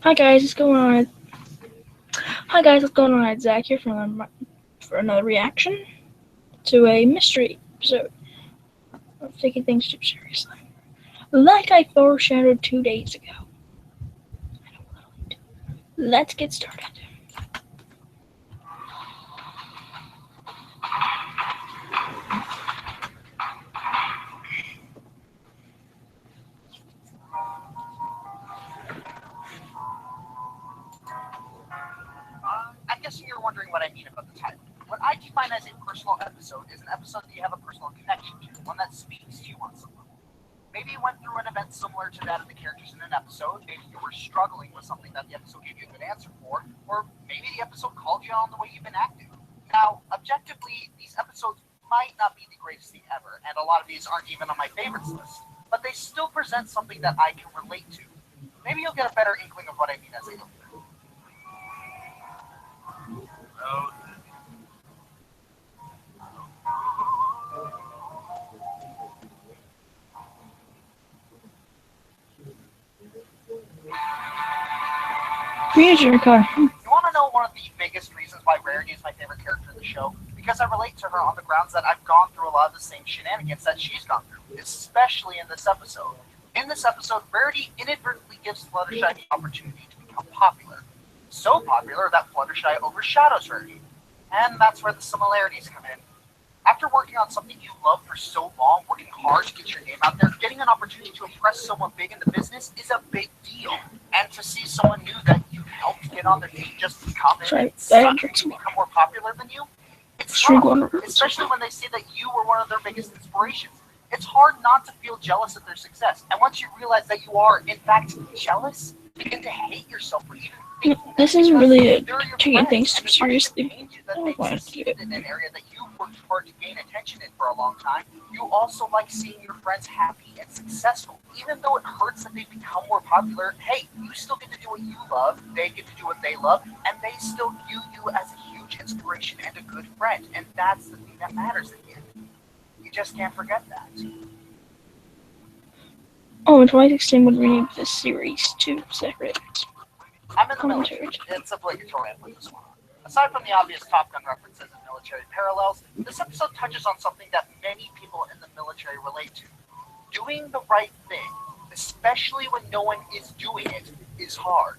Hi guys, what's going on? Hi guys, what's going on? It's Zach here for another reaction to a mystery episode of taking things too seriously. Like I foreshadowed 2 days ago. Let's get started. I'm guessing you're wondering what I mean about the title. What I define as a personal episode is an episode that you have a personal connection to, one that speaks to you on some level. Maybe you went through an event similar to that of the characters in an episode, maybe you were struggling with something that the episode gave you a good answer for, or maybe the episode called you on the way you've been acting. Now, objectively, these episodes might not be the greatest thing ever, and a lot of these aren't even on my favorites list, but they still present something that I can relate to. Maybe you'll get a better inkling of what I mean as I go through. Here's your car. You want to know one of the biggest reasons why Rarity is my favorite character in the show? Because I relate to her on the grounds that I've gone through a lot of the same shenanigans that she's gone through, especially in this episode. In this episode, Rarity inadvertently gives Fluttershy the opportunity to become popular. So popular that Fluttershy overshadows Rarity. And that's where the similarities come in. After working on something you love for so long, working hard to get your name out there, getting an opportunity to impress someone big in the business is a big deal. And to see someone new that you helped get on their feet just to come in and suddenly become more popular than you, it's tough, especially when they say that you were one of their biggest inspirations. It's hard not to feel jealous of their success. And once you realize that you are, in fact, jealous, you begin to hate yourself for even thinking This that isn't because really a they're your taking friends, things and too as much as it seriously. pains you that I they've wanted to succeeded in an area that you've worked hard to gain attention in for a long time, you also like seeing your friends happy and successful. Even though it hurts that they become more popular, hey, you still get to do what you love, they get to do what they love, and they still view you as a huge inspiration and a good friend. And that's the thing that matters in the end. You just can't forget that. Oh, and 2016 would rename this series to separate I'm in the commentary. military. It's obligatory I put this one on. Aside from the obvious Top Gun references and military parallels, this episode touches on something that many people in the military relate to. Doing the right thing, especially when no one is doing it, is hard.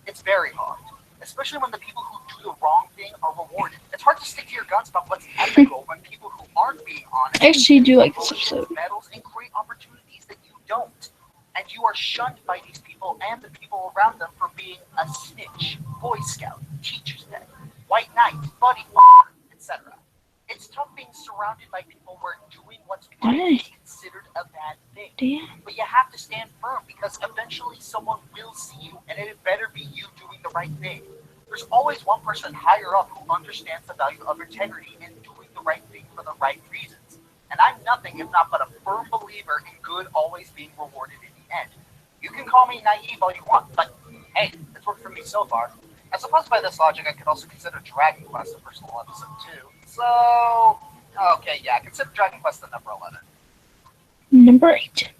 It's very hard. Especially when the people who do the wrong thing are rewarded. It's hard to stick to your guns about what's ethical when people who aren't being honest I actually do like this bullshit episode. medals and create opportunities that you don't. And you are shunned by these people and the people around them for being a snitch, Boy Scout, teacher's pet, white knight, buddy, etc. It's tough being surrounded by people where doing what's right is considered a bad thing. Damn. But you have to stand firm because eventually someone will see you, and it better be you doing the right thing. There's always one person higher up who understands the value of integrity and doing the right thing for the right reasons. And I'm nothing if not but a firm believer in good always being rewarded in the end. You can call me naive all you want, but hey, it's worked for me so far. I suppose by this logic I could also consider Dragon Quest a personal episode too. So, okay, yeah, consider Dragon Quest the number 11. Number 8.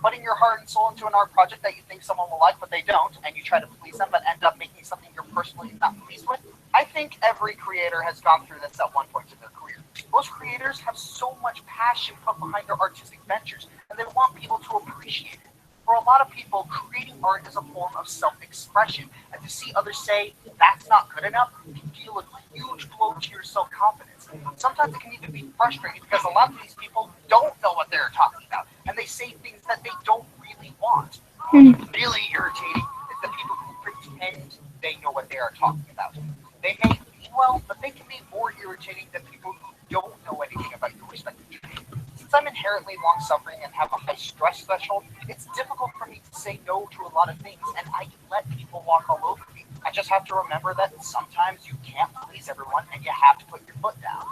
Putting your heart and soul into an art project that you think someone will like but they don't, and you try to please them but end up making something you're personally not pleased with. I think every creator has gone through this at one point in their career. Most creators have so much passion put behind their artistic ventures, and they want people to appreciate it. For a lot of people, creating art is a form of self-expression, and to see others say, that's not good enough, can deal a huge blow to your self-confidence. Sometimes it can even be frustrating because a lot of these people don't know what they're talking about, and they say things that they don't really want. Really irritating is the people who pretend they know what they are talking about. They may mean well, but they can be more irritating than people who don't know anything about your respective journey. Since I'm inherently long-suffering and have a high stress threshold, it's difficult for me to say no to a lot of things, and I can let people walk all over me. I just have to remember that sometimes you can't please everyone, and you have to put your foot down.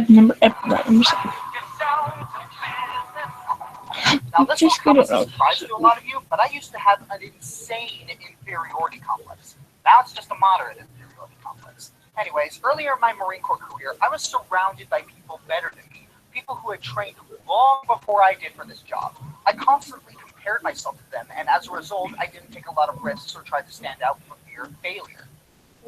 Number 7. Now, this will come as a surprise to a lot of you, but I used to have an insane inferiority complex. Now it's just a moderate inferiority complex. Anyways, earlier in my Marine Corps career, I was surrounded by people better than me, people who had trained long before I did for this job. I constantly compared myself to them, and as a result, I didn't take a lot of risks or try to stand out for fear of failure.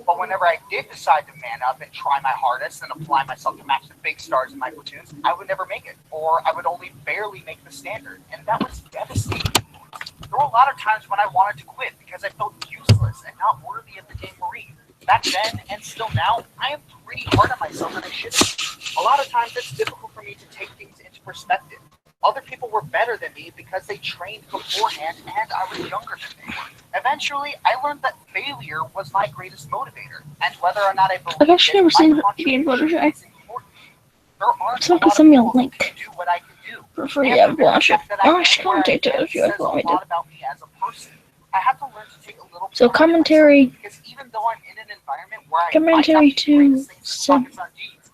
But whenever I did decide to man up and try my hardest and apply myself to match the big stars in my platoons, I would never make it, or I would only barely make the standard, and that was devastating. There were a lot of times when I wanted to quit because I felt useless and not worthy of the name Marine. Back then, and still now, I am pretty hard on myself and I shouldn't. A lot of times it's difficult for me to take things into perspective. Other people were better than me because they trained beforehand and I was younger than they were. Eventually, I learned that failure was my greatest motivator, and whether or not I believed I've actually never seen my the game footage. contribution is important. There aren't So a I can lot of send me a people who link can do what I can do. for free. And I the very watch it. fact that I I'll actually am where I commentate it am if you guys says want me a lot to. about me as a person. I have to learn to take a little So pride in myself, commentary because even though I'm in an environment where I might not Commentary be the greatest to things in some pockets on jeans,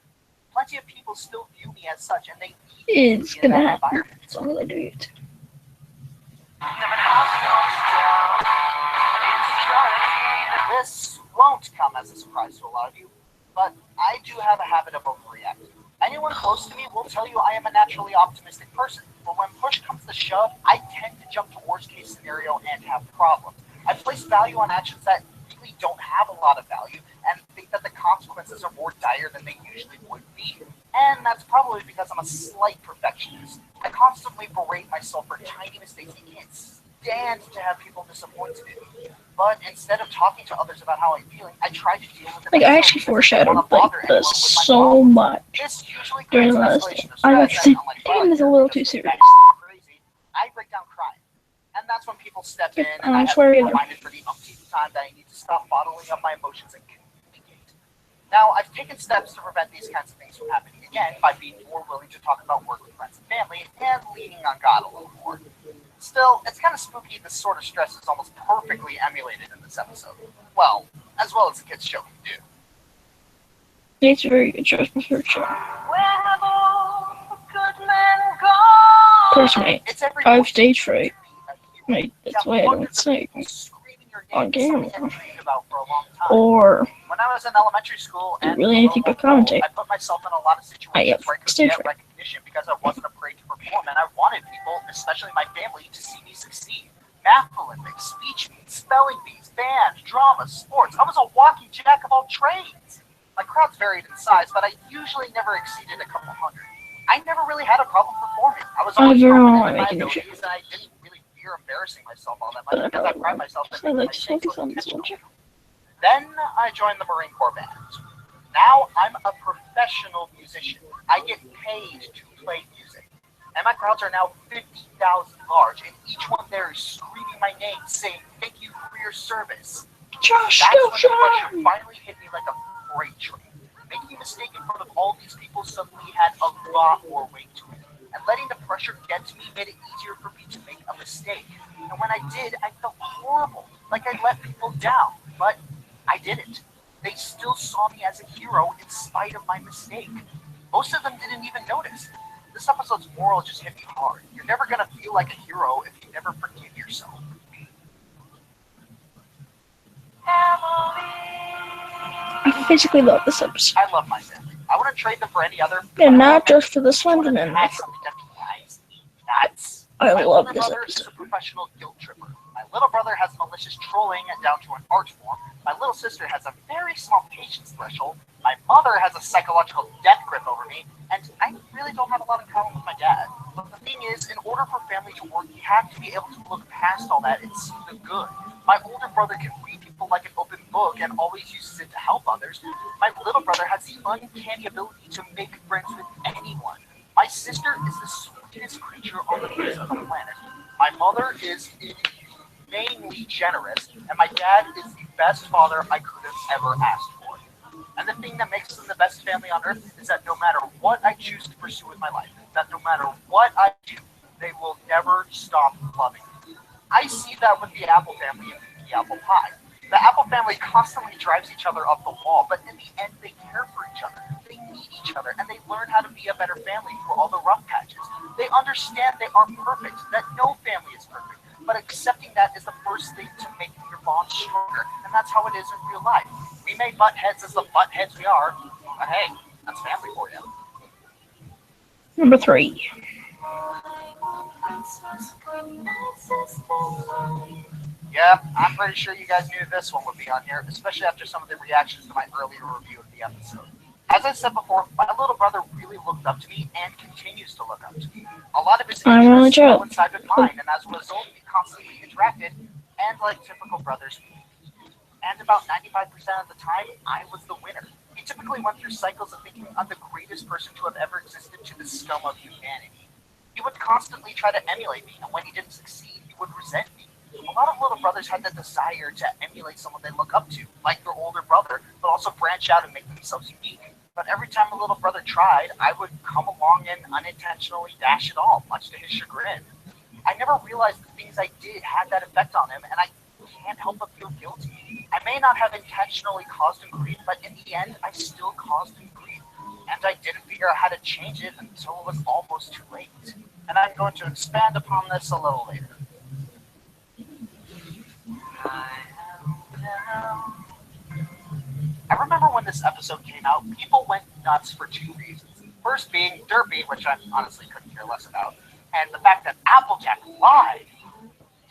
plenty of people still view me as such, and they need is me in gonna that happen environment. as long as I do it. This won't come as a surprise to a lot of you, but I do have a habit of overreacting. Anyone close to me will tell you I am a naturally optimistic person, but when push comes to shove, I tend to jump to worst case scenario and have problems. I place value on actions that really don't have a lot of value and think that the consequences are more dire than they usually would be. And that's probably because I'm a slight perfectionist. I constantly berate myself for tiny mistakes and can't stand to have people disappointed in me. But instead of talking to others about how I'm feeling, I try to deal with it Like I myself actually because I don't foreshadowed want to like bother anyone this with my so problems. much This usually during creates the an last escalation day. of I was stress, actually and I'm like, damn, this is a you're little just too serious. crazy. I break down crying. And that's when people step in Yep, and I I have swear to be to God. reminded for the umpteenth time that I need to stop bottling up my emotions and communicate. Now, I've taken steps to prevent these kinds of things from happening again by being more willing to talk about work with friends and family and leaning on God a little more. Still, it's kind of spooky this sort of stress is almost perfectly emulated in this episode. Well, as well as the kids' show can do. It's a very good choice for sure. Where have all the good men gone? Personally, It's every I have voice stage to be fright. a hero. Right, To that's have why I don't hundreds of sing people screaming your on name is something camera. I've dreamed about for a long time. Or When I was in elementary school do and really below anything but my role, commentate. I put myself in a lot of I situations have where I could stage get fright. recognition because I wasn't afraid to perform, and I wanted people, especially my family, to see me succeed. Math Olympics, speech meets, spelling bees, band, drama, sports. I was a walking jack of all trades. My crowds varied in size, but I usually never exceeded a couple hundred. I never really had a problem performing. I was I always very confident want in to my make a new show, abilities, and I didn't really fear embarrassing myself all that but much I because I probably pride won't. myself in So I making like my to mistakes focus look on this intentional. one. Then I joined the Marine Corps band. Now I'm a professional musician. I get paid to play music. And my crowds are now 50,000 large, and each one there is screaming my name, saying, "Thank you for your service." Josh, That's go when the pressure Sean! finally hit me like a freight train. Making a mistake in front of all these people suddenly had a lot more weight to it. And letting the pressure get to me made it easier for me to make a mistake. And when I did, I felt horrible, like I let people down. But I didn't. They still saw me as a hero in spite of my mistake. Most of them didn't even notice. This episode's moral just hit me hard. You're never gonna feel like a hero if you never forgive yourself. I basically love this episode. I love my family. I wouldn't trade them for any other. And not just for this one, and then Has something that drives me nuts. I My love older this brother is episode. a professional guilt tripper. My little brother has malicious trolling down to an art form. My little sister has a very small patience threshold. My mother has a psychological death grip over me. And I really don't have a lot in common with my dad. But the thing is, in order for family to work, you have to be able to look past all that and see the good. My older brother can read people like an open book and always uses it to help others. My little brother has the uncanny ability to make friends with anyone. My sister is the sweetest creature on the face of the planet. My mother is inhumanely generous, and my dad is the best father I could have ever asked for. And the thing that makes them the best family on earth is that no matter what I choose to pursue in my life, that no matter what I do, they will never stop loving me. I see that with the Apple family in the Apple Pie. The Apple family constantly drives each other up the wall, but in the end, they care for each other. They need each other, and they learn how to be a better family through all the rough patches. They understand they aren't perfect, that no family is perfect, but accepting that is the first thing to make your bond stronger, and that's how it is in real life. We may butt heads as the butt heads we are, but hey, that's family for you. Number 3. Yeah, I'm pretty sure you guys knew this one would be on here, especially after some of the reactions to my earlier review of the episode. As I said before, my little brother really looked up to me and continues to look up to me. A lot of his I'm only interests child. coincide with mine, and as a result, we constantly interacted, and like typical brothers, and about 95% of the time, I was the winner. He typically went through cycles of thinking I'm the greatest person to have ever existed to the scum of humanity. He would constantly try to emulate me, and when he didn't succeed, he would resent me. A lot of little brothers had the desire to emulate someone they look up to, like their older brother, but also branch out and make themselves unique. But every time a little brother tried, I would come along and unintentionally dash it all, much to his chagrin. I never realized the things I did had that effect on him, and I can't help but feel guilty. I may not have intentionally caused him grief, but in the end, I still caused him grief. And I didn't figure out how to change it until it was almost too late. And I'm going to expand upon this a little later. I remember when this episode came out, people went nuts for two reasons. First being Derpy, which I honestly couldn't care less about, and the fact that Applejack lied.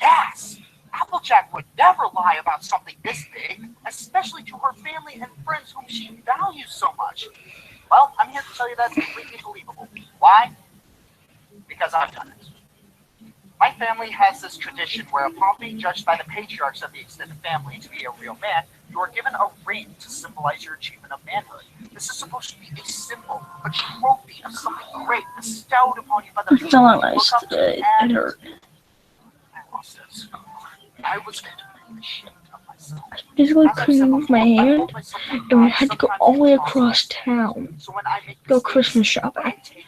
Yes! Applejack would never lie about something this big, especially to her family and friends whom she values so much. Well, I'm here to tell you that's completely believable. Why? Because I've done it. My family has this tradition where upon being judged by the patriarchs of the extended family to be a real man, you are given a ring to symbolize your achievement of manhood. This is supposed to be a symbol, a trophy of something great bestowed upon you by the I people fell on you ice look up to, today. It and hurt. I lost it. I was ashamed of myself. I basically As I've couldn't said move my before, I hand, hold myself to and we God had to go sometimes all the way impossible across standards. town, So when I make go mistakes, Christmas shopping. I take it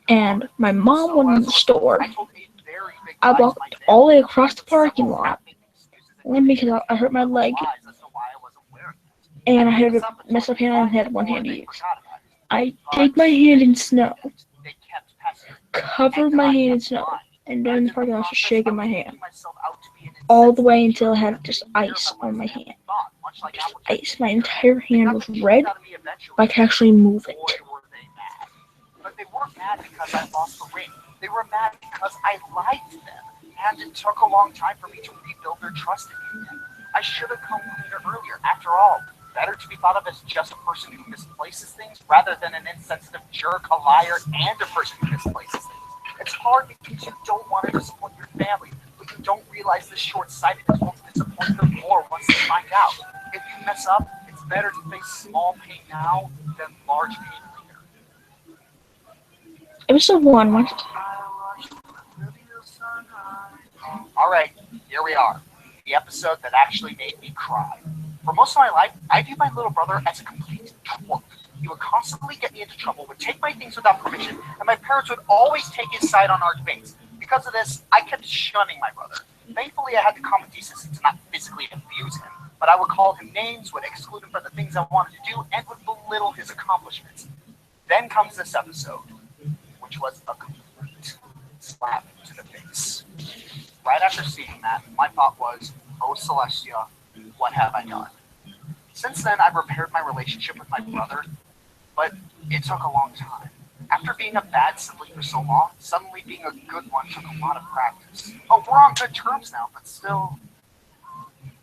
really And hard. my mom So went in as the a result, store. I told a very big I lie to walked my all the family way along across the with parking several lot, half-baked excuses and only because I hurt my little leg, lies as to why I wasn't wearing it. and I I made had this a up messed until up hand and long had one before hand to they use. forgot about it. I But dig my hand in snow, they kept pestering me, covered and my I hand in kept snow, lying. and And during the in the parking lot, I was just process, I shaking was my hand making myself out to be an all the way insensitive until I jerk had just who didn't care ice about what on his my family hand. thought, much like Just Applejack ice. My Jr. entire They hand got was the truth red, out of me but I eventually, could actually move boy, it. were they mad. But they weren't mad because I lost the ring. They were mad because I lied to them, and it took a long time for me to rebuild their trust in me again. I should have come cleaner earlier. After all, better to be thought of as just a person who misplaces things rather than an insensitive jerk, a liar, and a person who misplaces things. It's hard because you don't want to disappoint your family, but you don't realize this short-sightedness will disappoint them more once they find out. If you mess up, it's better to face small pain now than large pain later. Episode 1 went. Alright, here we are. The episode that actually made me cry. For most of my life, I viewed my little brother as a complete twerp. He would constantly get me into trouble, would take my things without permission, and my parents would always take his side on our debates. Because of this, I kept shunning my brother. Thankfully, I had the common decency to not physically abuse him, but I would call him names, would exclude him from the things I wanted to do, and would belittle his accomplishments. Then comes this episode, which was a complete slap to the face. Right after seeing that, my thought was, oh Celestia, what have I done? Since then, I've repaired my relationship with my brother, but it took a long time. After being a bad sibling for so long, suddenly being a good one took a lot of practice. Oh, we're on good terms now, but still,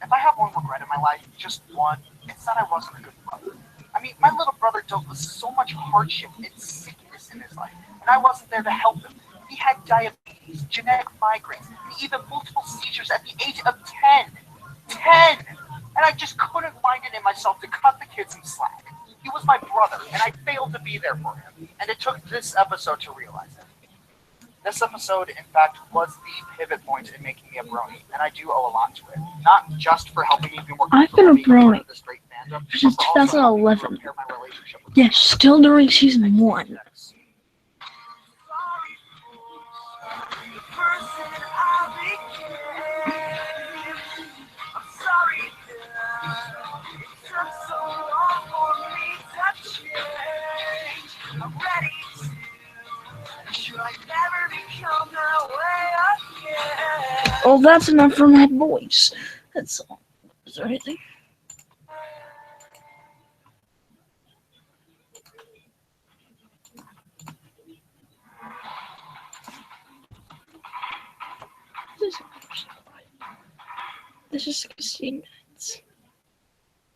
if I have one regret in my life, just one, it's that I wasn't a good brother. I mean, my little brother dealt with so much hardship and sickness in his life, and I wasn't there to help him. He had diabetes, genetic migraines, and even multiple seizures at the age of 10. 10! And I just couldn't find it in myself to cut the kid some slack. He was my brother, and I failed to be there for him. And it took this episode to realize it. This episode, in fact, was the pivot point in making me a brony, and I do owe a lot to it. Not just for helping me be more I've been comfortable a being a part brony of this great fandom, since but for also helping me 2011. repair my relationship with Yes, still during season 1. Well, that's enough for my voice. That's all. Is there anything? This is 16 minutes.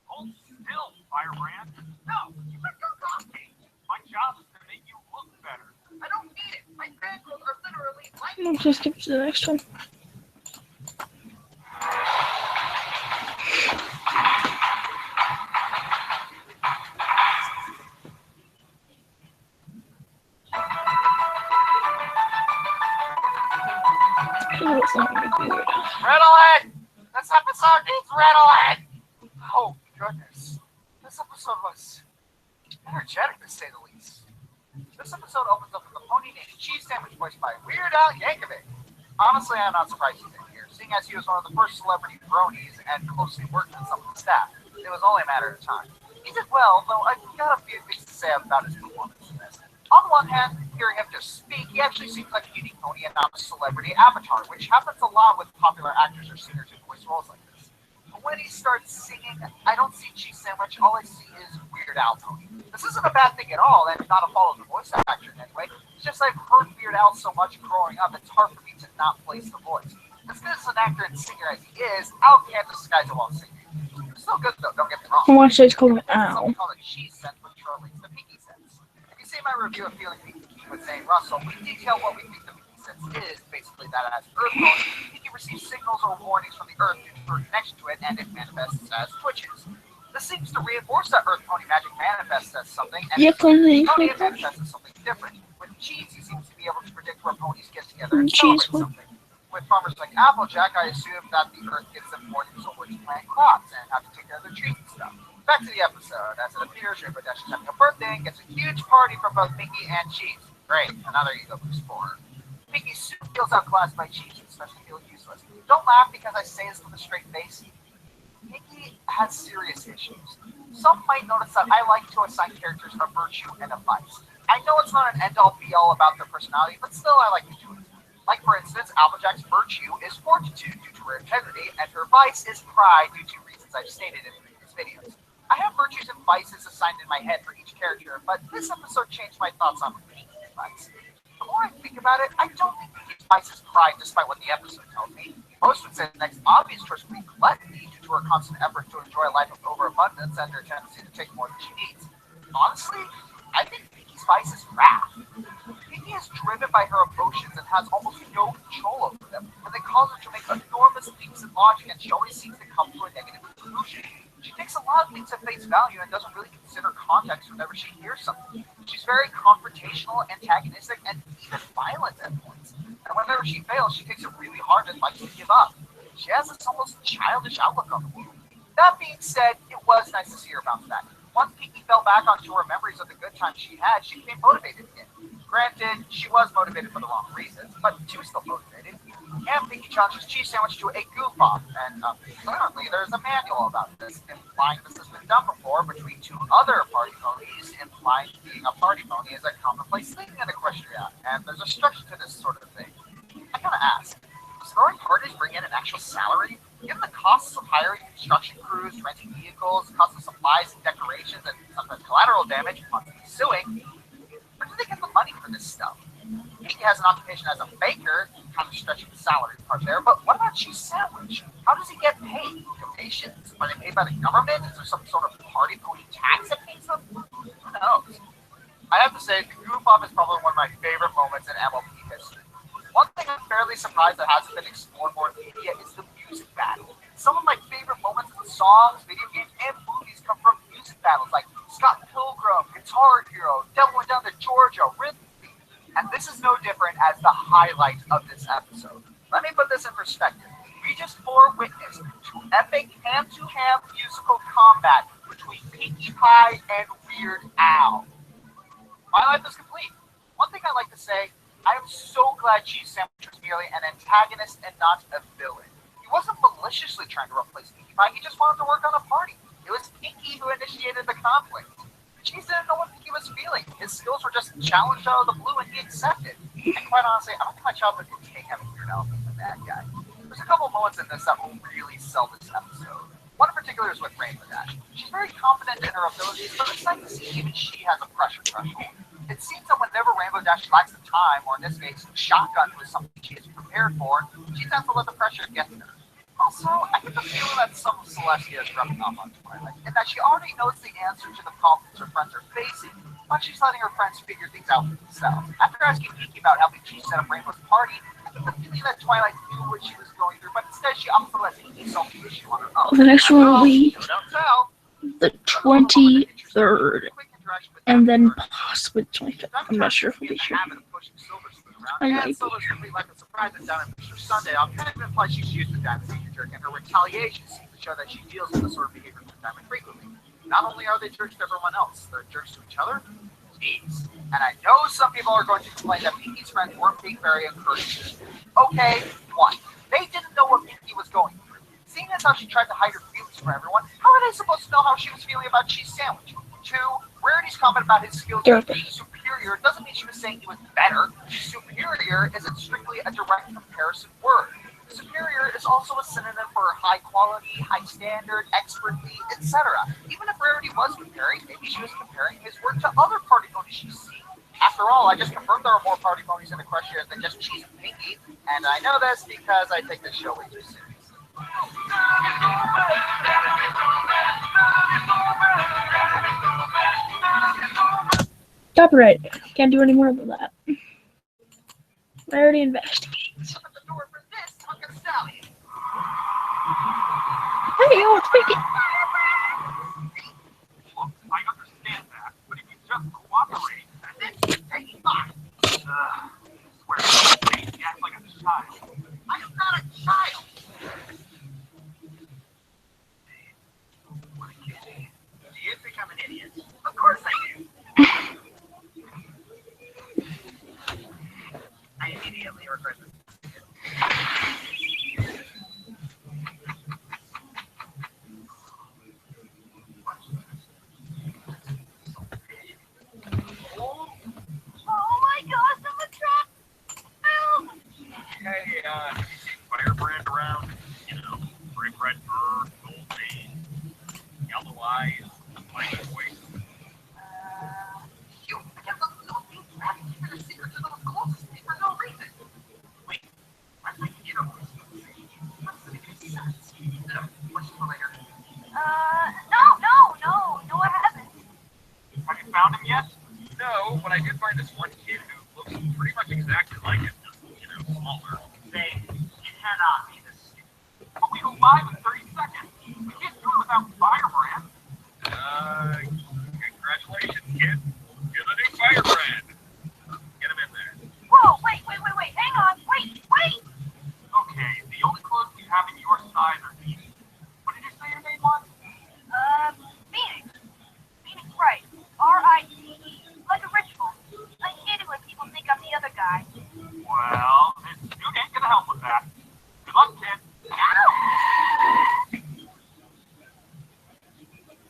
Hold still, Firebrand. No, you better go me. My job is to make you look better. I don't need it. My fangirls are literally like. I'll just skip to the next one. Riddle it! This episode needs riddling! Oh, goodness. This episode was energetic, to say the least. This episode opens up with a pony named Cheese Sandwich, voiced by Weird Al Yankovic. Honestly, I'm not surprised he's in here, seeing as he was one of the first celebrity bronies and closely worked with some of the staff. It was only a matter of time. He did well, though I've got a few things to say about his performance in this. On the one hand, hearing him just speak, he actually seems like a unique pony and not a celebrity avatar, which happens a lot with popular actors or singers who voice roles like this. But when he starts singing, I don't see Cheese Sandwich, all I see is Weird Al pony. This isn't a bad thing at all, and not a fault of the voice actor in any way. It's just I've heard Weird Al so much growing up, it's hard for me to not place the voice. As good as an actor and singer as he is, Al can't disguise it while singing. It's still good though, don't get me wrong. I want to say it's called Al. Something called a cheese sense, which relates to Pinky sense. If you see my review of Feeling Pinky with Zane Russell, we detail what we think the Pinky sense is. Basically, that as Earth pony, Pinky receives signals or warnings from the Earth due to her connection to it, and it manifests as twitches. This seems to reinforce that Earth pony magic manifests as something, and pony manifests as something different. With Cheese, he seems to be able to predict where ponies get together and celebrate something. With farmers like Applejack, I assume that the Earth gives them warnings on where to plant crops and how to take care of their trees and stuff. Back to the episode. As it appears, Rainbow Dash is having a birthday and gets a huge party for both Pinky and Cheese. Great, another ego boost for her. Pinky soon feels outclassed by Cheese and starts to feel useless. Don't laugh because I say this with a straight face. Pinky has serious issues. Some might notice that I like to assign characters a virtue and a vice. I know it's not an end-all be-all about their personality, but still I like to do it. Like, for instance, Applejack's virtue is fortitude due to her integrity, and her vice is pride due to reasons I've stated in previous videos. I have virtues and vices assigned in my head for each character, but this episode changed my thoughts on Pinky's vice. The more I think about it, I don't think Pinky's vice is pride, despite what the episode tells me. Most would say the next obvious choice would be gluttony due to her constant effort to enjoy a life of overabundance and her tendency to take more than she needs. Honestly, I think Pinky's vice is wrath. Pinky is driven by her emotions and has almost no control over them, and they cause her to make enormous leaps in logic, and she always seems to come to a negative conclusion. She takes a lot of things at face value and doesn't really consider context whenever she hears something. She's very confrontational, antagonistic, and even violent at points. And whenever she fails, she takes it really hard and likes to give up. She has this almost childish outlook on the world. That being said, it was nice to see her bounce back. Once Pinky fell back onto her memories of the good times she had, she became motivated again. Granted, she was motivated for the wrong reasons, but she was still motivated. And Pinky challenges Cheese Sandwich to a goof-off, and apparently there's a manual about this, implying this has been done before between two other party ponies, implying being a party pony is a commonplace thing in Equestria, and there's a structure to this sort of thing. I gotta ask, does throwing parties bring in an actual salary? Given the costs of hiring construction crews, renting vehicles, cost of supplies and decorations, and sometimes collateral damage, possibly suing, where do they get the money for this stuff? Pinky has an occupation as a baker, kind of stretching the salary part there, but what about Cheese Sandwich? How does he get paid? Donations? Are they paid by the government? Is there some sort of party pony tax that pays them? Who knows? I have to say, the goof-off is probably one of my favorite moments in MLP history. One thing I'm fairly surprised that hasn't been explored more in media is the music battle. Some of my favorite moments in songs, video games, and movies come from music battles like Scott Pilgrim, Guitar Hero, Devil Went Down to Georgia, Rhythm. And this is no different as the highlight of this episode. Let me put this in perspective. We just witnessed two epic hand-to-hand musical combat between Pinkie Pie and Weird Al. My life is complete. One thing I like to say, I am so glad Cheese Sandwich was merely an antagonist and not a villain. He wasn't maliciously trying to replace Pinkie Pie, he just wanted to work on a party. It was Pinkie who initiated the conflict. Cheese didn't know what Pinky was feeling. His skills were just challenged out of the blue, and he accepted. And quite honestly, I don't think my childhood could take having Weird Al being the bad guy. There's a couple moments in this that will really sell this episode. One in particular is with Rainbow Dash. She's very confident in her abilities, but it's nice to see even she has a pressure threshold. It seems that whenever Rainbow Dash lacks the time, or in this case, shotgun was something she is prepared prepared for, she tends to let the pressure get to her. Also, I get the feeling that some of Celestia is rubbing off on Twilight, and that she already knows the answer to the problems her friends are facing, but she's letting her friends figure things out for themselves. After asking Kiki about helping Chi set up Rainbow's party, I get the feeling that Twilight knew what she was going through, but instead she opts to let Kiki solve the issue on her own. The next one will be Don't tell. the 23rd, and then possibly the 25th. I'm not sure if we'll be here. I might be. Silver's complete lack of surprise at Diamond Mr. Sunday. I'll kind of imply she's used to Diamond's jerk, and her retaliation seems to show that she deals with this sort of behavior from Diamond frequently. Not only are they jerks to everyone else, they're jerks to each other. Jeez. And I know some people are going to complain that Pinky's friends weren't being very encouraging. Okay, one, they didn't know what Pinky was going through. Seeing as how she tried to hide her feelings from everyone, how are they supposed to know how she was feeling about Cheese Sandwich? Two, Rarity's comment about his skills as being superior doesn't mean she was saying he was better. Superior isn't strictly a direct comparison word. Superior is also a synonym for high quality, high standard, expertly, etc. Even if Rarity was comparing, maybe she was comparing his work to other party ponies she's seen. After all, I just confirmed there are more party ponies in Equestria than just Cheese and Pinky, and I know this because I take this show way too seriously. Copyright. Can't do any more than that. Rarity investigates. Hey, yo, it's Pinky. Look, I understand that, but if you just cooperate, then take fine. Swear to me, you act like a child. I am not a child. What a kid. Do you think I'm an idiot? Of course I do. I immediately regret this. Hey, have you seen Firebrand around? You know, brick red fur, gold veins, yellow eyes, white voice. You can't look at those things, man. Keep it a secret to those closest to me for no reason. Wait, I think you know what's going to say. What's going to make sense? Question for later. No, I haven't. Have you found him yet? No, but I did find this one kid who looks pretty much exactly like him, just, you know, smaller. Say, you cannot be this stupid. But we go live in 30 seconds. We can't do it without Firebrand. Congratulations, kid. You're the new Firebrand. Get him in there. Whoa, wait, hang on, wait. Okay, the only clothes you have in your size are these. What did you say your name was? Phoenix. Phoenix Wright. R-I-T-E. Like a ritual. I hate it when people think I'm the other guy. Well, this dude ain't gonna help with that. Good luck, kid.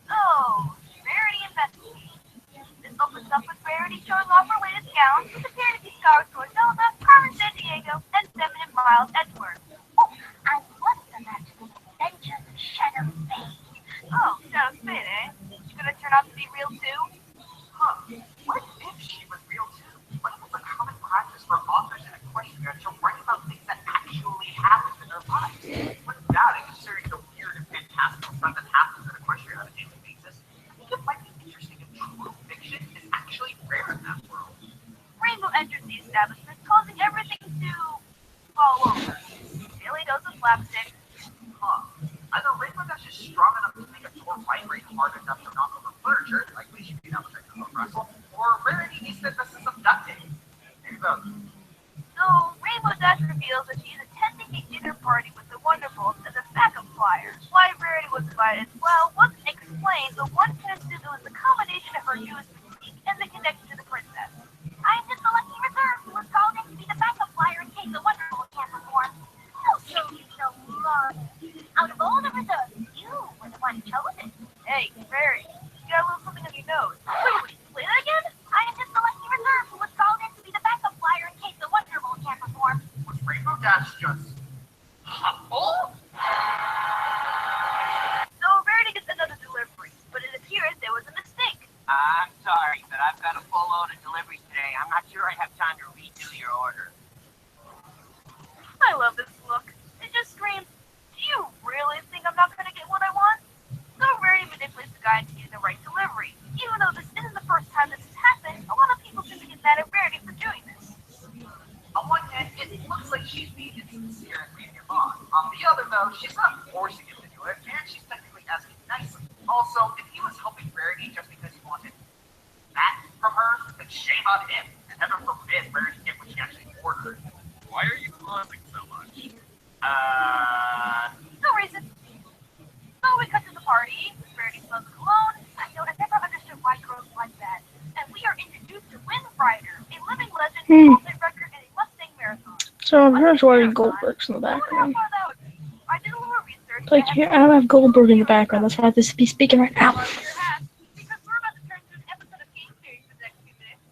So, Rarity investigates. This opens up with Rarity showing off her latest gowns with appearances scars to Zelda, Carmen San Diego, and 7 miles Edgeworth. Oh, I want to imagine the adventures of Shadow Spade. Oh, Shadow Spade, eh? She's gonna turn out to be real too? Huh. What if she was real too? What if it's a common practice for authors in Equestria to write about things that actually happened in their lives? Wouldn't doubt it, considering the weird and fantastical stuff that happens in Equestria on a daily basis. I think it might be interesting if true fiction is actually rare in that world. Rainbow enters the establishment, causing everything to fall over. Daily dose of slapstick. Huh. Either Rainbow Dash is strong enough to make a door vibrate hard enough to knock over furniture, like we should be able to wrestle, or Rarity needs to invest in some duct tape. Maybe both. So, Rainbow Dash reveals that she's attending a dinner party with the Wonderfuls as a backup flyer. Why Rarity was invited, well, wasn't explained, but one tends to do is the combination of her Jewish mystique and the connection to the princess. I am just a lucky reserve who was called in to be the backup flyer in case the Wonderfuls can't perform. Don't show me so long. Out of all the reserves, you were the one chosen. Hey, Rarity, you got a little something on your nose. Wait, play that again? I am just a lucky reserve who was called in to be the backup flyer in case the Wonderfuls can't perform. Was Rainbow Dash just humble? So Rarity gets another delivery, but it appears there was a mistake. I'm sorry, but I've got a full load of deliveries today. I'm not sure I have time to redo your order. that she's being insincere and leading him on. On the other, though, she's not forcing him to do it, and she's technically asking nicely. Also, if he was helping Rarity just because he wanted that from her, then shame on him. And heaven forbid Rarity get what she actually ordered. Why are you pausing so much? No reason. So we cut to the party. Rarity smells cologne. I never understood why girls like that. And we are introduced to Wind Rider, a living legend, a multi-record, and a Mustang marathon. So here's where Goldberg's in the background. I did a little research. Like here, I don't have Goldberg in the background. That's why I have to be speaking right now. Because we're about to turn to an episode of Game Theory for the next few minutes.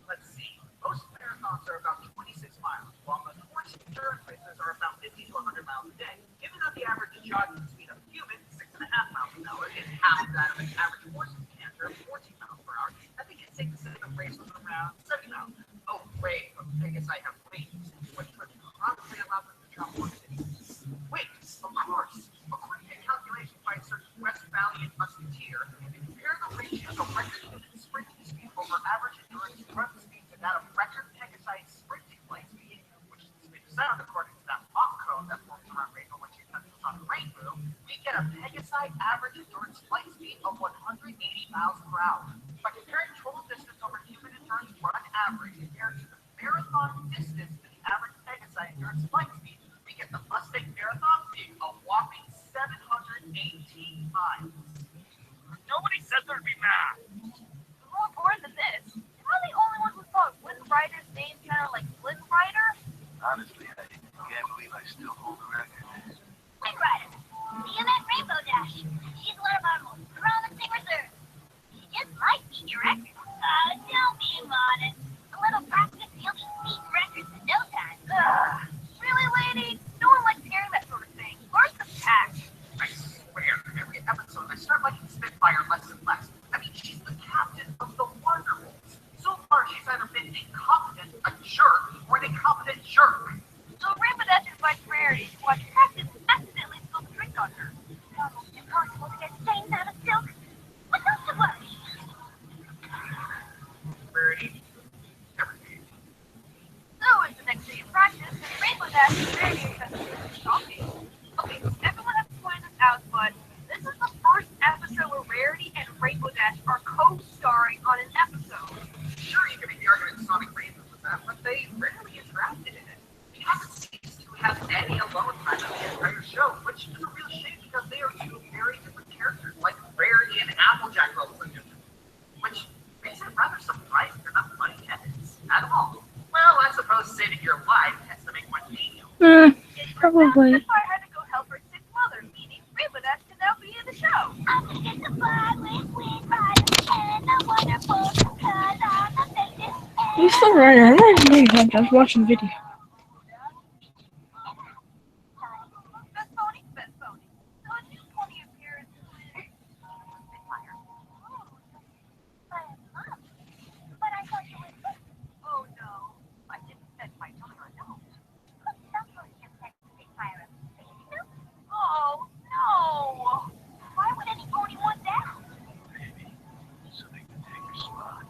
Let's see. Most marathons are about 26 miles, while the course endurance races are about 50 to 100 miles a day. Given that the average jogging speed of a human, 6.5 miles an hour, is half that of an average horse's canter, 14 miles per hour, I think it's safe to say the race was around 70 miles. Oh, wait. I guess I have weights, which would probably allow them to travel more distance. Wait, of course. According to calculations by a certain Westphalian musketeer, if you compare the ratios of record human sprinting speed over average endurance run speed to that of record Pegasus sprinting flight speed, which is the speed of sound according to that Mach code that forms around rainbow when you touch the on rainbow, we get a Pegasus average endurance flight speed of 180 miles per hour. By comparing total distance over human endurance run average compared to the marathon distance to the average Pegasus endurance flight speed, we get the Mustang Marathon being a whopping 718 miles. Nobody said there'd be math. More important than this, am I the only one who thought Wind Rider's name sounded like Flynn Rider? Honestly, I can't believe I still hold the record. Wind Rider. See him at Rainbow Dash. She's one of our most promising reserves. She just might beat your record. Don't be modest. A little practice, you'll be beating records in no time. Really, lady? No one likes hearing that sort of thing. Where's the pack? I swear, every episode I start liking Spitfire less and less. I mean, she's the captain of the Wonderbolts. So far, she's either been incompetent, a jerk, or an incompetent jerk. So Rainbow Dash invites Rarity to watch practice and accidentally spill the drink on her. It's almost impossible to get stains out of silk. But not to worry. Rarity, everything. So it's the next day of practice, and Rainbow Dash and Rarity are just talking. Okay, everyone has pointed this out, but this is the first episode where Rarity and Rainbow Dash are co-starring on an episode. Sure, you can make the argument Sonic Rainbow was that, but they rarely interacted in it. We haven't ceased to have any alone time in the entire show, which is a real shame because they are two very different characters, like Rarity and Applejack both are different. Which makes it rather surprising they're not funny heads at all. Well, I suppose saving your life has to make one hate you. Probably. That's why I had to go help her sick mother, meaning Rainbow Dash can now be in the show. I'm gonna get the fly with Wind Rider and the wonderful cause I'm the safest. You still right? I'm not even doing I was watching the video. Best pony, best pony. So a new pony appears with Spitfire. But I thought you would. Oh no, I didn't set my daughter no. Some ponies have set Spitfire up. Oh no! Why would any pony want that? Maybe so they can take your spot.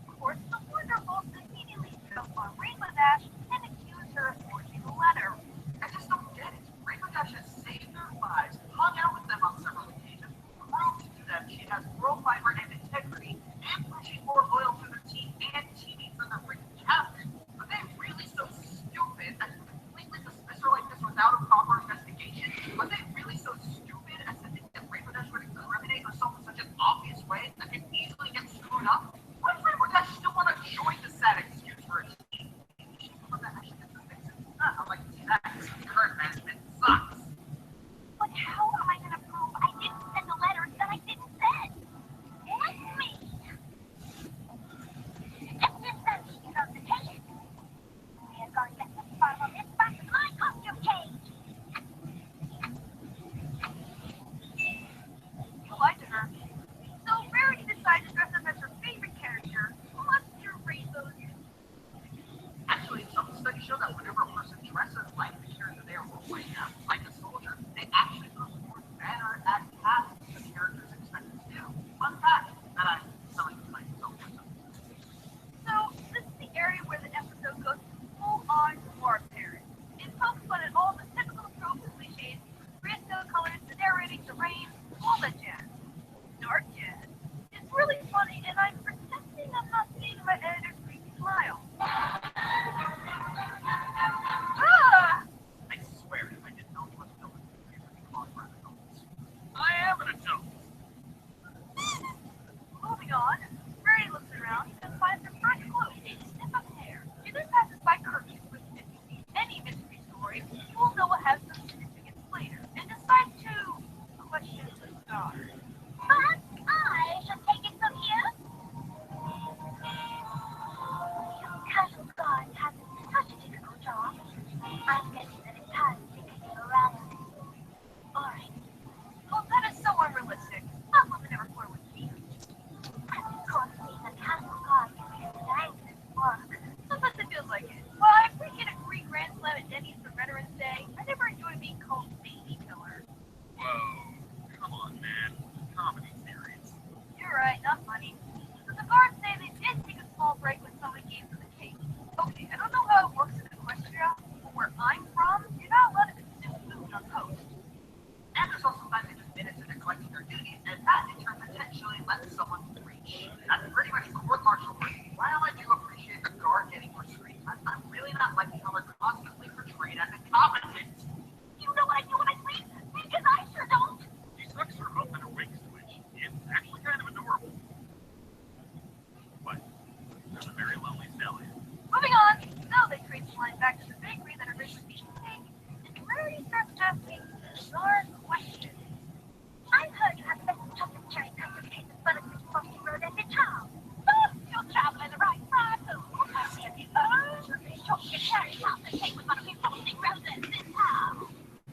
Of course, the Wonderbolts immediately jump on Rainbow Dash and accuse her of forging a letter. I just don't get it. Rainbow Dash has saved their lives, hung out with them on several occasions, proved to them she has moral fiber and integrity, and proved she's more loyal to their team and teammates than their freaking captain. Are they really so stupid as to completely dismiss her like this without a proper investigation? Are they really so stupid as to think that Rainbow Dash would incriminate herself in such an obvious way that could easily get screwed up? Why does Rainbow Dash still want to join the sad excuse for a team? She's the one that actually gets the fixes. Unlike T-Max, current management sucks. But how am I gonna prove I didn't send the letter that I didn't send? Let me. That's just that consultation. We are going to get to the bottom of this by my costume change. You lied to her. So Rarity decided to dress up as her favorite character, Mustard Rainbow. Actually, some studies show that whenever a person dresses like the character they are playing as, like a soldier, they actually perform better at tasks the characters expected to do. Fun fact that I'm telling you myself. So this is the area where the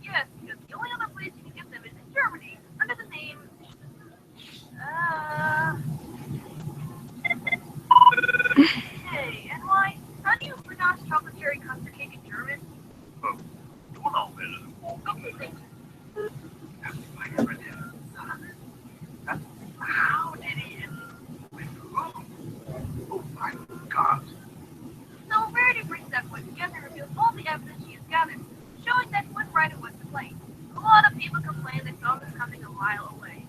Yes, because the only other place you can get them is in Germany, under the name, uh... Hey, NY, how do you pronounce chocolate cherry custard cake in German? Du noch will. How did he? With whom? Oh my God! So Rarity brings that boy together and reveals all the evidence she has gathered, showing that Wood Rider was to blame. A lot of people complain they saw this coming a mile away.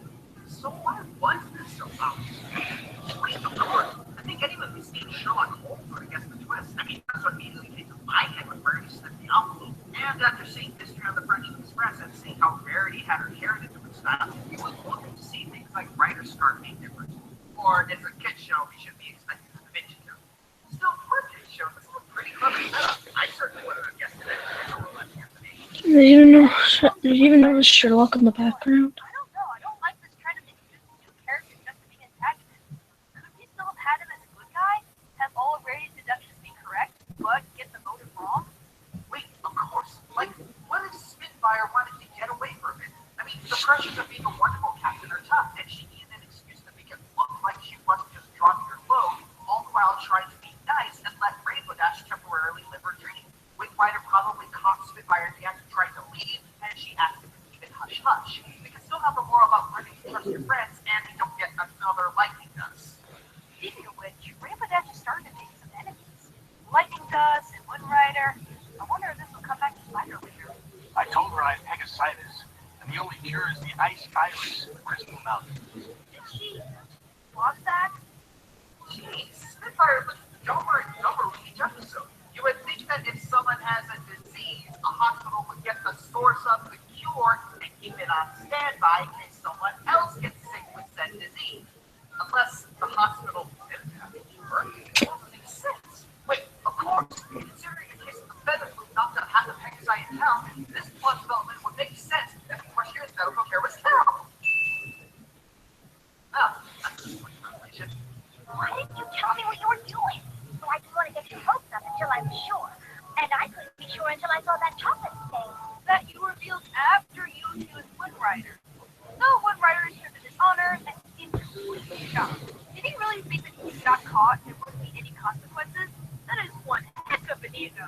So why was this about? Wait, of course. I think anyone who's seen Sherlock Holmes would have guessed the twist. I mean, that's what immediately came to my head when Rarity sniffed the envelope. And after seeing History on the French Express and seeing how Rarity had her hair in a different style, we was looking to see things like writer's scarf being different. Or it's a kid show, we should be expecting a Da Vinci Code. Still, for a kid show, this is a pretty clever setup. I certainly wouldn't have guessed it if it were left here for me. Did you even notice Sherlock in the background? I don't know, I don't like this trend of introducing new characters just to be antagonists. Could we still have had him as a good guy? Have all of Rarity's deductions be correct, but get the motive wrong? Wait, of course. Like, what if Spitfire wanted to get away from it? I mean, the pressures of being a wonderful captain are tough, and she needed an excuse to make it look like she wasn't just dropping her load, all the while trying to be nice and let Rainbow Dash temporarily live her dream. Windrider probably caught Spitfire in the act of trying to leave, and she asked him to keep it hush-hush. We can still have the moral about learning to trust your friends, and you don't get another lightning dust. Speaking of which, Rainbow Dash is starting to make some enemies. Lightning Dust and Wood Rider. I wonder if this will come back to bite her later. I told her I have Pegasitis, and the only cure is the ice virus in Crystal Mountain. Did she lost that? Jeez, Spitfire looks dumber and dumber with each episode. You would think that if someone has a disease, a hospital would get the source of the cure and keep it on standby in case someone else gets sick with said disease. Unless the hospital didn't have a cure, it doesn't make sense. Wait, of course, considering the case of the feather flu knocked out half the Pegasi in town, this plot development would make sense if the Marshall's medical care was terrible. Oh, that's a quick revelation. Why didn't you tell me what you were doing? Well, I didn't want to get your hopes up until I was sure. And I couldn't be sure until I saw that chocolate stain. That you revealed after you used Wood Rider. So Wood Rider is stripped of his honor and seems completely shocked. Did he really think that he got caught and there wouldn't be any consequences? That is one heck of an ego.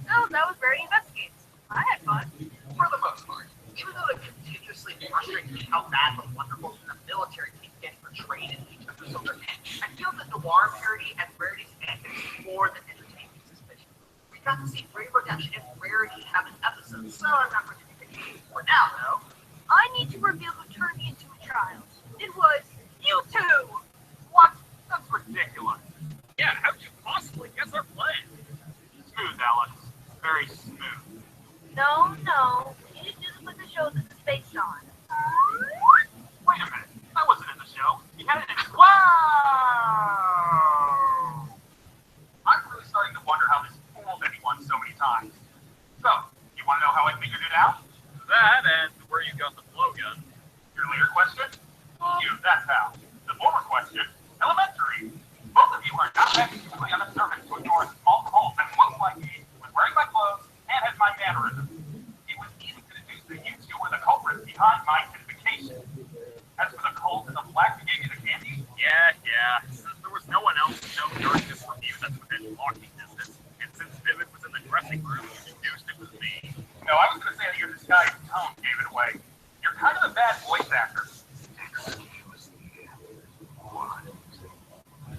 No, that was Rarity Investigates. I had fun. For the most part, even though it continuously frustrates me how bad the wonderful in the military keep getting portrayed in each episode of it, I feel the noir parody and Rarity's antics more than entertaining suspicion. We got to see Rainbow Dash and Rarity have an episode, so I'm not going to be picking for now, though. I need to reveal who turned me into a child. It was you two! What? That's ridiculous. Yeah, how'd you possibly guess our plan? Smooth, Alex. Very smooth. No, you didn't do this with the show this is based on. Wait a minute. I wasn't in the show. You had it in... Wow! I'm really starting to wonder how this fooled anyone so many times. So, you want to know how I figured it out? That and where you got the blowgun. Your later question? You, that's how. The former question, elementary. Both of you are not that usually unobservant to ignore small holes that look like me, was wearing my clothes, and had my mannerisms. It was easy to deduce that you two were the culprits behind my identification. As for the cold and the black who gave you the candy, Yeah. Since there was no one else to know during this review that's within walking distance, and since Vivid was in the dressing room, you deduced it was me. no, I was going to say that your disguised tone gave it away. You're kind of a bad voice actor.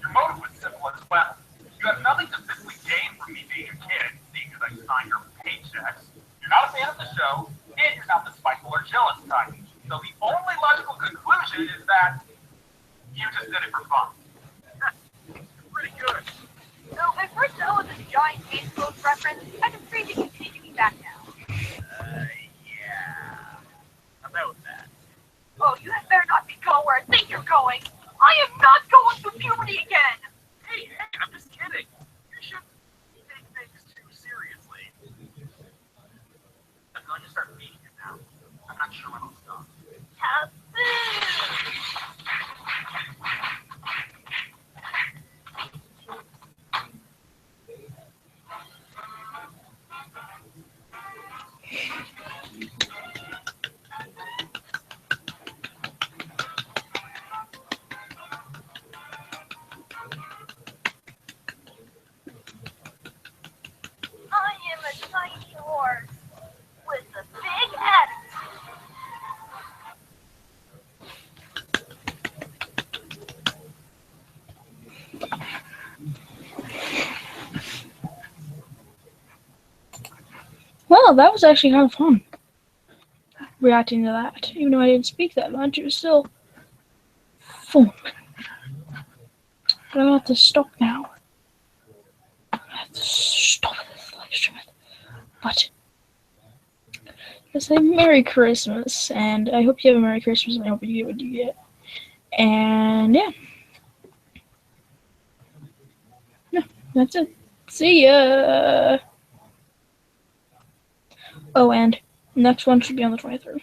Your motive was simple as well. You have nothing to physically gain from me being a kid, seeing as I signed your paychecks. You're not a fan of the show, and you're not the spiteful or jealous type. So the only logical conclusion is that you just did it for fun. Pretty good. So at first that was a giant case closed reference. I can see that you're taking me back now. Yeah. About that. Oh, you had better not be going where I think you're going. I am not going through puberty again. Hey, I'm just kidding. You shouldn't take things too seriously. I'm going to start feeding you now. I'm not sure when I'll stop. Taboo. tiny horse with a big attitude. Well, that was actually kind of fun reacting to that. Even though I didn't speak that much, it was still fun. But I'm gonna have to stop now. I have to stop this live stream. But let's say Merry Christmas, and I hope you have a Merry Christmas, and I hope you get what you get. And yeah. No, that's it. See ya! Oh, and next one should be on the 23rd.